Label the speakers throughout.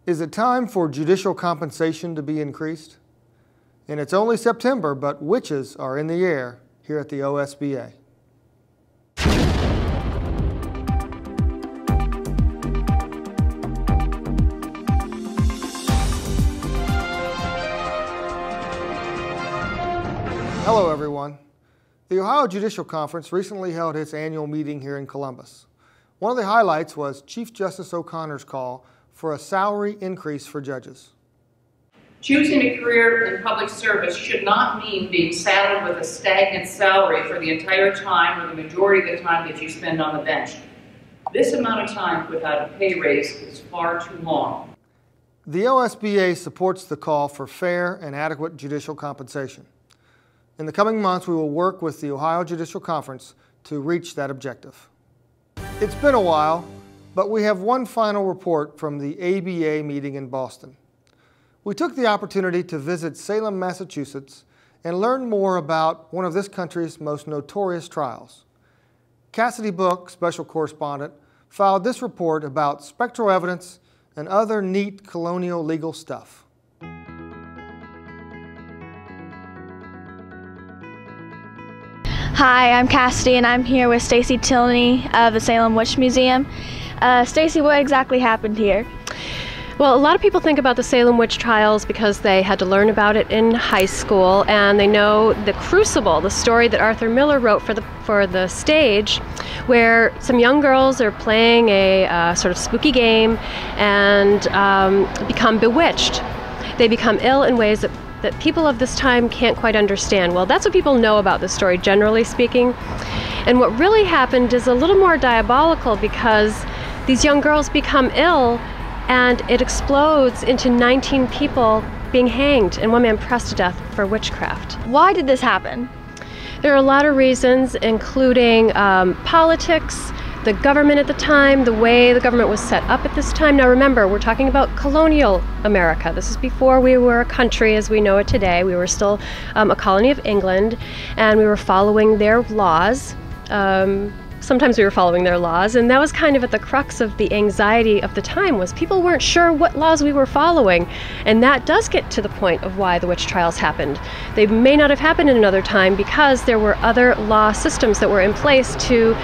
Speaker 1: Is it time for judicial compensation to be increased? And it's only September, but witches are in the air here at the OSBA. Hello, everyone. The Ohio Judicial Conference recently held its annual meeting here in Columbus. One of the highlights was Chief Justice O'Connor's call for a salary increase for judges.
Speaker 2: Choosing a career in public service should not mean being saddled with a stagnant salary for the entire time or the majority of the time that you spend on the bench. This amount of time without a pay raise is far too long.
Speaker 1: The OSBA supports the call for fair and adequate judicial compensation. In the coming months, we will work with the Ohio Judicial Conference to reach that objective. It's been a while, but we have one final report from the ABA meeting in Boston. We took the opportunity to visit Salem, Massachusetts, and learn more about one of this country's most notorious trials. Cassidy Book, special correspondent, filed this report about spectral evidence and other neat colonial legal stuff.
Speaker 3: Hi, I'm Cassidy, and I'm here with Stacy Tilney of the Salem Witch Museum. Stacy, what exactly happened here?
Speaker 4: Well, a lot of people think about the Salem Witch Trials because they had to learn about it in high school, and they know the Crucible, the story that Arthur Miller wrote for the stage, where some young girls are playing a sort of spooky game and become bewitched. They become ill in ways that people of this time can't quite understand. Well, that's what people know about the story, generally speaking. And what really happened is a little more diabolical, because these young girls become ill and it explodes into 19 people being hanged and one man pressed to death for witchcraft.
Speaker 3: Why did this happen?
Speaker 4: There are a lot of reasons, including politics, the government at the time, the way the government was set up at this time. Now remember, we're talking about colonial America. This is before we were a country as we know it today. We were still a colony of England, and we were following their laws. Sometimes we were following their laws, and that was kind of at the crux of the anxiety of the time, was people weren't sure what laws we were following. And that does get to the point of why the witch trials happened. They may not have happened in another time because there were other law systems that were in place to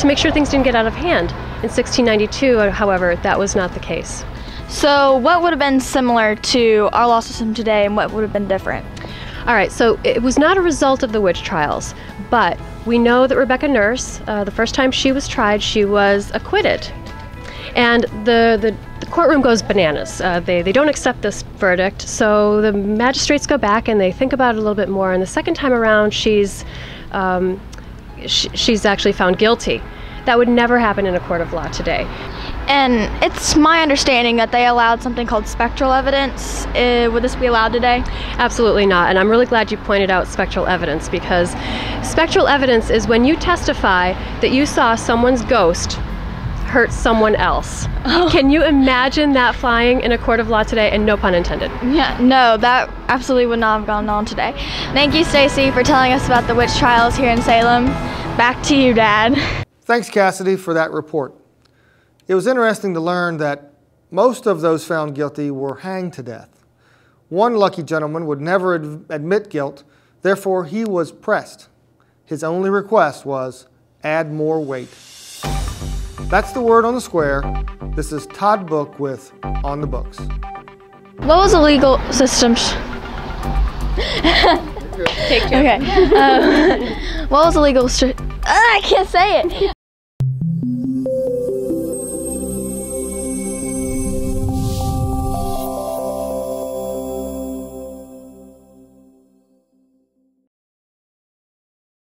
Speaker 4: make sure things didn't get out of hand. In 1692, however, that was not the case.
Speaker 3: So what would have been similar to our law system today, and what would have been different?
Speaker 4: All right, so it was not a result of the witch trials, but we know that Rebecca Nurse, the first time she was tried, she was acquitted. And the courtroom goes bananas. They don't accept this verdict, so the magistrates go back and they think about it a little bit more, and the second time around she's actually found guilty. That would never happen in a court of law today.
Speaker 3: And it's my understanding that they allowed something called spectral evidence. Would this be allowed today?
Speaker 4: Absolutely not, and I'm really glad you pointed out spectral evidence, because spectral evidence is when you testify that you saw someone's ghost hurt someone else. Oh. Can you imagine that flying in a court of law today? And no pun intended.
Speaker 3: Yeah, no, that absolutely would not have gone on today. Thank you, Stacy, for telling us about the witch trials here in Salem. Back to you, Dad.
Speaker 1: Thanks, Cassidy, for that report. It was interesting to learn that most of those found guilty were hanged to death. One lucky gentleman would never admit guilt, therefore he was pressed. His only request was, add more weight. That's the word on the square. This is Todd Book with On the Books.
Speaker 3: What was the legal system?
Speaker 4: Take care.
Speaker 3: Okay. What was the legal I can't say it.